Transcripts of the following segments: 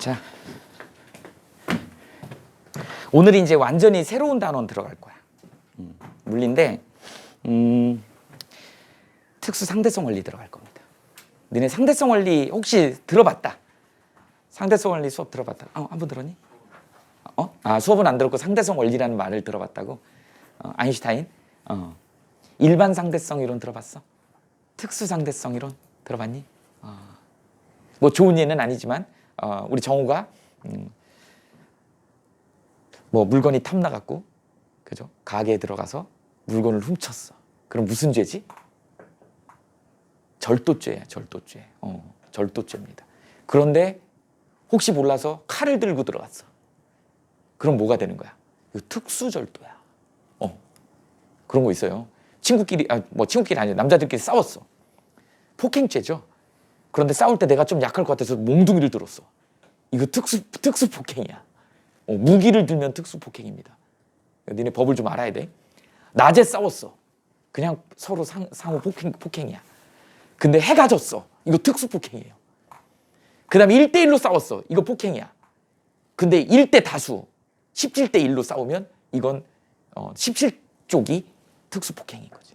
자, 오늘 이제 완전히 새로운 단원 들어갈 거야. 물리인데 특수 상대성 원리 들어갈 겁니다. 너네 상대성 원리 혹시 들어봤다? 상대성 원리 수업 들어봤다? 한번 들었니? 수업은 안 들었고 상대성 원리라는 말을 들어봤다고? 아인슈타인? 일반 상대성 이론 들어봤어? 특수 상대성 이론 들어봤니? 뭐 좋은 예는 아니지만 우리 정우가 뭐 물건이 탐나갖고 그죠? 가게에 들어가서 물건을 훔쳤어. 그럼 무슨 죄지? 절도죄야, 절도죄. 절도죄입니다. 그런데 혹시 몰라서 칼을 들고 들어갔어. 그럼 뭐가 되는 거야? 이거 특수절도야. 그런 거 있어요. 친구끼리 아니라 남자들끼리 싸웠어. 폭행죄죠. 그런데 싸울 때 내가 좀 약할 것 같아서 몽둥이를 들었어. 이거 특수 폭행이야. 무기를 들면 특수 폭행입니다. 니네 법을 좀 알아야 돼. 낮에 싸웠어. 그냥 서로 상호 폭행이야. 근데 해가 졌어. 이거 특수 폭행이에요. 그 다음에 1대1로 싸웠어. 이거 폭행이야. 근데 1대 다수 17대1로 싸우면 이건 17쪽이 특수 폭행인 거지.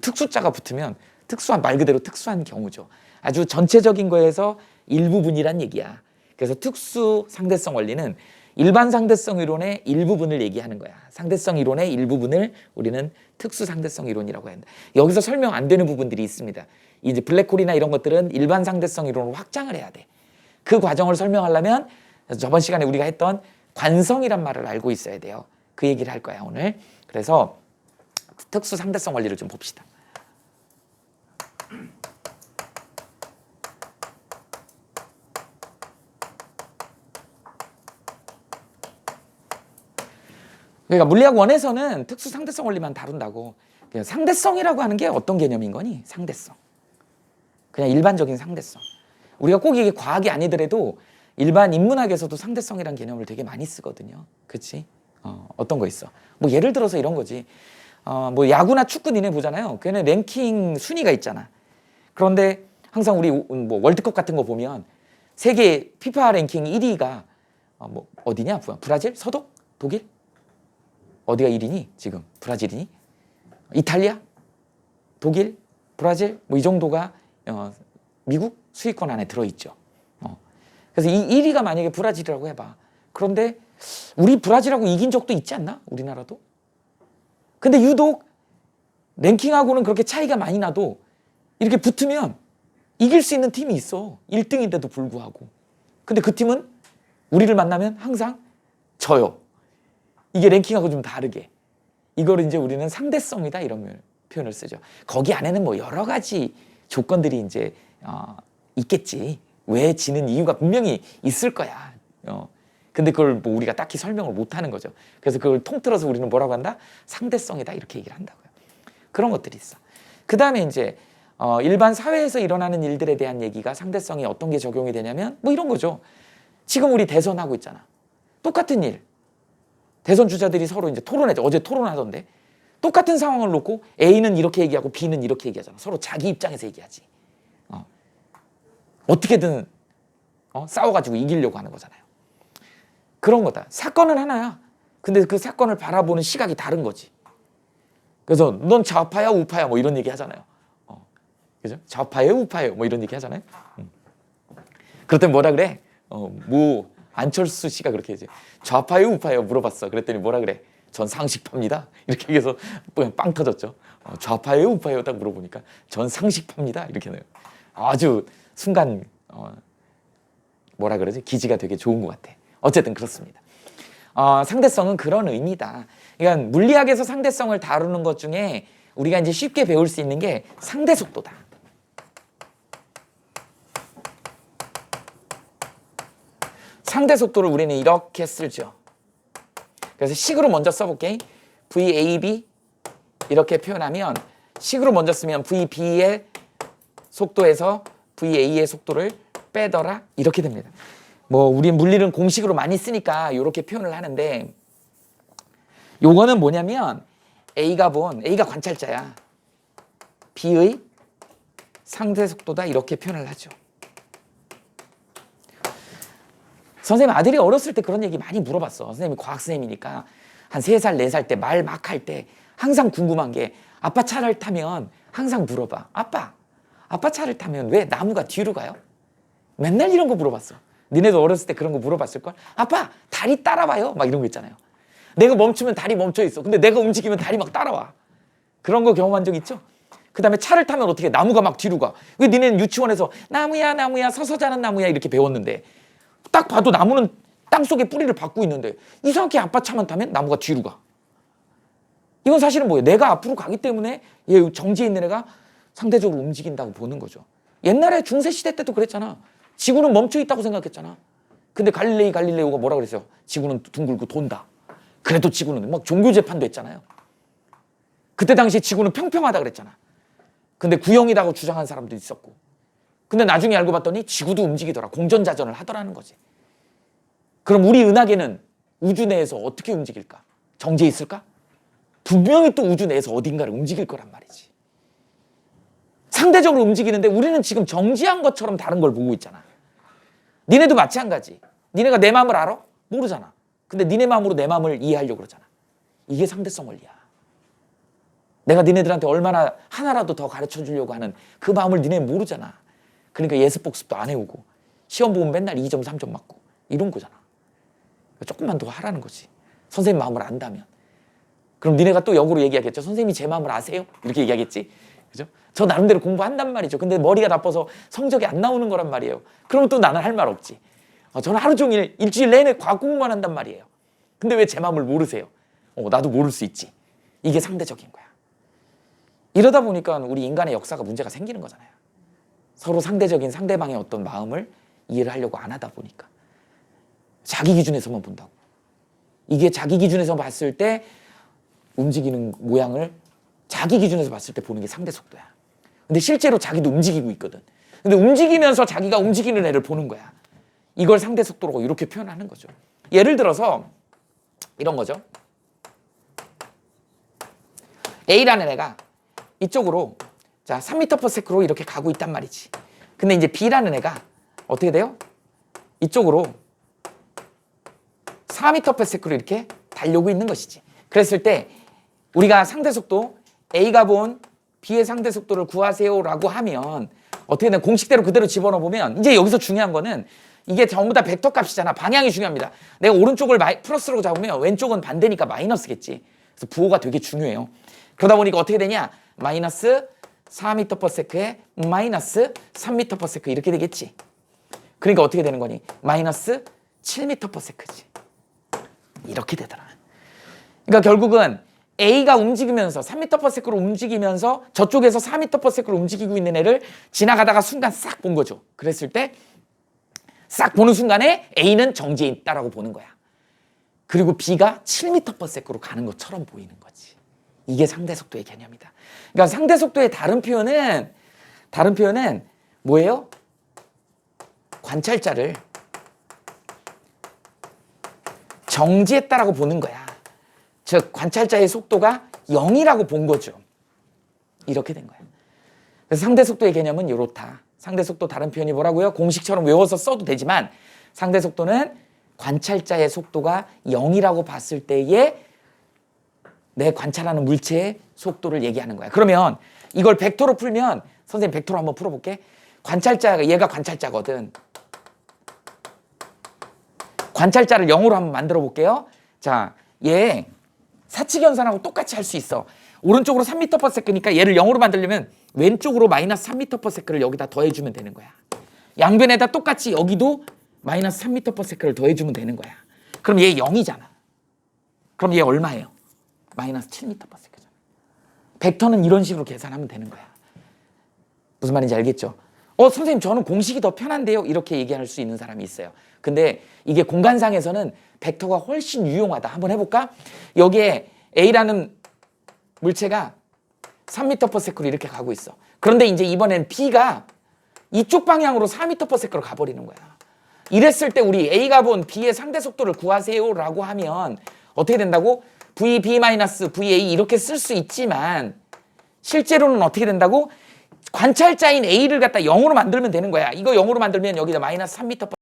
특수자가 붙으면 특수한, 말 그대로 특수한 경우죠. 아주 전체적인 거에서 일부분이란 얘기야. 그래서 특수 상대성 원리는 일반 상대성 이론의 일부분을 얘기하는 거야. 상대성 이론의 일부분을 우리는 특수 상대성 이론이라고 한다. 여기서 설명 안 되는 부분들이 있습니다. 이제 블랙홀이나 이런 것들은 일반 상대성 이론으로 확장을 해야 돼. 그 과정을 설명하려면 저번 시간에 우리가 했던 관성이란 말을 알고 있어야 돼요. 그 얘기를 할 거야, 오늘. 그래서 특수 상대성 원리를 좀 봅시다. 그러니까 물리학 1에서는 특수 상대성 원리만 다룬다고. 상대성이라고 하는 게 어떤 개념인 거니? 상대성. 그냥 일반적인 상대성. 우리가 꼭 이게 과학이 아니더라도 일반 인문학에서도 상대성이라는 개념을 되게 많이 쓰거든요. 그치? 어떤 거 있어? 뭐 예를 들어서 이런 거지. 뭐 야구나 축구 니네 보잖아요. 걔네 랭킹 순위가 있잖아. 그런데 항상 우리 뭐 월드컵 같은 거 보면 세계 피파 랭킹 1위가 뭐 어디냐? 브라질? 서독? 독일? 어디가 1위니? 지금 브라질이니? 이탈리아? 독일? 브라질? 뭐 이 정도가 미국 수익권 안에 들어있죠. 그래서 이 1위가 만약에 브라질이라고 해봐. 그런데 우리 브라질하고 이긴 적도 있지 않나? 우리나라도? 근데 유독 랭킹하고는 그렇게 차이가 많이 나도 이렇게 붙으면 이길 수 있는 팀이 있어. 1등인데도 불구하고. 근데 그 팀은 우리를 만나면 항상 져요. 이게 랭킹하고 좀 다르게. 이걸 이제 우리는 상대성이다 이런 표현을 쓰죠. 거기 안에는 뭐 여러 가지 조건들이 이제 있겠지. 왜 지는 이유가 분명히 있을 거야. 근데 그걸 뭐 우리가 딱히 설명을 못 하는 거죠. 그래서 그걸 통틀어서 우리는 뭐라고 한다? 상대성이다 이렇게 얘기를 한다고요. 그런 것들이 있어. 그 다음에 이제 일반 사회에서 일어나는 일들에 대한 얘기가 상대성이 어떤 게 적용이 되냐면 뭐 이런 거죠. 지금 우리 대선하고 있잖아. 똑같은 일. 대선 주자들이 서로 이제 토론하죠. 어제 토론하던데. 똑같은 상황을 놓고 A는 이렇게 얘기하고 B는 이렇게 얘기하잖아. 서로 자기 입장에서 얘기하지. 어떻게든 싸워가지고 이기려고 하는 거잖아요. 그런 거다. 사건은 하나야. 근데 그 사건을 바라보는 시각이 다른 거지. 그래서 넌 좌파야 우파야 뭐 이런 얘기 하잖아요. 그죠? 좌파예요 우파예요 뭐 이런 얘기 하잖아요. 그럴 땐 뭐라 그래? 뭐 안철수 씨가 그렇게 이제 좌파예요 우파예요 물어봤어. 그랬더니 뭐라 그래? 전 상식파입니다. 이렇게 얘기해서 빵 터졌죠. 좌파예요 우파예요 딱 물어보니까 전 상식파입니다. 이렇게 해요. 아주 순간 뭐라 그러지? 기지가 되게 좋은 것 같아. 어쨌든 그렇습니다. 상대성은 그런 의미다. 그러니까 물리학에서 상대성을 다루는 것 중에 우리가 이제 쉽게 배울 수 있는 게 상대 속도다. 상대 속도를 우리는 이렇게 쓰죠. 그래서 식으로 먼저 써볼게. VAB 이렇게 표현하면 식으로 먼저 쓰면 VB의 속도에서 VA의 속도를 빼더라 이렇게 됩니다. 뭐 우리 물리는 공식으로 많이 쓰니까 이렇게 표현을 하는데 요거는 뭐냐면 A가 관찰자야. B의 상대 속도다 이렇게 표현을 하죠. 선생님 아들이 어렸을 때 그런 얘기 많이 물어봤어. 선생님이 과학 선생님이니까 한 3살, 4살 때 말 막 할 때 항상 궁금한 게 아빠 차를 타면 항상 물어봐. 아빠 차를 타면 왜 나무가 뒤로 가요? 맨날 이런 거 물어봤어. 니네도 어렸을 때 그런 거 물어봤을걸? 아빠 다리 따라와요. 막 이런 거 있잖아요. 내가 멈추면 다리 멈춰 있어. 근데 내가 움직이면 다리 막 따라와. 그런 거 경험한 적 있죠? 그 다음에 차를 타면 어떻게 나무가 막 뒤로 가. 왜 니네는 유치원에서 나무야 나무야 서서 자란 나무야 이렇게 배웠는데 딱 봐도 나무는 땅속에 뿌리를 받고 있는데 이상하게 아빠 차만 타면 나무가 뒤로 가. 이건 사실은 뭐예요? 내가 앞으로 가기 때문에 얘 정지에 있는 애가 상대적으로 움직인다고 보는 거죠. 옛날에 중세시대 때도 그랬잖아. 지구는 멈춰 있다고 생각했잖아. 근데 갈릴레오가 뭐라 그랬어요? 지구는 둥글고 돈다. 그래도 지구는 막 종교 재판도 했잖아요. 그때 당시에 지구는 평평하다 그랬잖아. 근데 구형이라고 주장한 사람도 있었고. 근데 나중에 알고 봤더니 지구도 움직이더라. 공전자전을 하더라는 거지. 그럼 우리 은하계는 우주 내에서 어떻게 움직일까? 정지해 있을까? 분명히 또 우주 내에서 어딘가를 움직일 거란 말이지. 상대적으로 움직이는데 우리는 지금 정지한 것처럼 다른 걸 보고 있잖아. 니네도 마찬가지. 니네가 내 마음을 알아? 모르잖아. 근데 니네 마음으로 내 마음을 이해하려고 그러잖아. 이게 상대성 원리야. 내가 니네들한테 얼마나 하나라도 더 가르쳐 주려고 하는 그 마음을 니네 모르잖아. 그러니까 예습 복습도 안 해오고 시험 보면 맨날 2점 3점 맞고 이런 거잖아. 조금만 더 하라는 거지. 선생님 마음을 안다면. 그럼 니네가 또 역으로 얘기하겠죠. 선생님이 제 마음을 아세요? 이렇게 얘기하겠지. 그죠? 저 나름대로 공부한단 말이죠. 근데 머리가 나빠서 성적이 안 나오는 거란 말이에요. 그러면 또 나는 할 말 없지. 저는 하루 종일 일주일 내내 과학 공부만 한단 말이에요. 근데 왜 제 마음을 모르세요? 나도 모를 수 있지. 이게 상대적인 거야. 이러다 보니까 우리 인간의 역사가 문제가 생기는 거잖아요. 서로 상대적인 상대방의 어떤 마음을 이해를 하려고 안 하다 보니까. 자기 기준에서만 본다고. 이게 자기 기준에서 봤을 때 움직이는 모양을 자기 기준에서 봤을 때 보는 게 상대 속도야. 근데 실제로 자기도 움직이고 있거든. 근데 움직이면서 자기가 움직이는 애를 보는 거야. 이걸 상대 속도로 이렇게 표현하는 거죠. 예를 들어서 이런 거죠. A라는 애가 이쪽으로 자 3m/s로 이렇게 가고 있단 말이지. 근데 이제 B라는 애가 어떻게 돼요? 이쪽으로 4m/s로 이렇게 달려오고 있는 것이지. 그랬을 때 우리가 상대 속도 A가 본 B의 상대 속도를 구하세요라고 하면 어떻게 되나 공식대로 그대로 집어넣어 보면 이제 여기서 중요한 거는 이게 전부 다 벡터 값이잖아. 방향이 중요합니다. 내가 오른쪽을 플러스로 잡으면 왼쪽은 반대니까 마이너스겠지. 그래서 부호가 되게 중요해요. 그러다 보니까 어떻게 되냐? 마이너스 4m/s에 마이너스 3m/s 이렇게 되겠지. 그러니까 어떻게 되는 거니? 마이너스 7m/s지. 이렇게 되더라. 그러니까 결국은 A가 움직이면서 3m/s로 움직이면서 저쪽에서 4m/s로 움직이고 있는 애를 지나가다가 순간 싹 본 거죠. 그랬을 때 싹 보는 순간에 A는 정지해 있다라고 보는 거야. 그리고 B가 7m/s로 가는 것처럼 보이는 거지. 이게 상대 속도의 개념이다. 그러니까 상대 속도의 다른 표현은 뭐예요? 관찰자를 정지했다라고 보는 거야. 즉 관찰자의 속도가 0이라고 본 거죠. 이렇게 된 거야. 그래서 상대 속도의 개념은 이렇다. 상대 속도 다른 표현이 뭐라고요? 공식처럼 외워서 써도 되지만 상대 속도는 관찰자의 속도가 0이라고 봤을 때에 내 관찰하는 물체의 속도를 얘기하는 거야. 그러면 이걸 벡터로 풀면 선생님 벡터로 한번 풀어볼게. 얘가 관찰자거든. 관찰자를 0으로 한번 만들어 볼게요. 자, 얘 사칙연산하고 똑같이 할 수 있어. 오른쪽으로 3m/s니까 얘를 0으로 만들려면 왼쪽으로 마이너스 3m/s를 여기다 더해주면 되는 거야. 양변에다 똑같이 여기도 마이너스 3m/s를 더해주면 되는 거야. 그럼 얘 0이잖아. 그럼 얘 얼마예요? 마이너스 7m/s잖아. 벡터는 이런 식으로 계산하면 되는 거야. 무슨 말인지 알겠죠? 선생님 저는 공식이 더 편한데요. 이렇게 얘기할 수 있는 사람이 있어요. 근데 이게 공간상에서는 벡터가 훨씬 유용하다. 한번 해볼까? 여기에 A라는 물체가 3m/s로 이렇게 가고 있어. 그런데 이제 이번엔 B가 이쪽 방향으로 4m/s로 가버리는 거야. 이랬을 때 우리 A가 본 B의 상대 속도를 구하세요라고 하면 어떻게 된다고? VB-VA 이렇게 쓸 수 있지만 실제로는 어떻게 된다고? 관찰자인 A를 갖다 0으로 만들면 되는 거야. 이거 0으로 만들면 여기다 마이너스 3m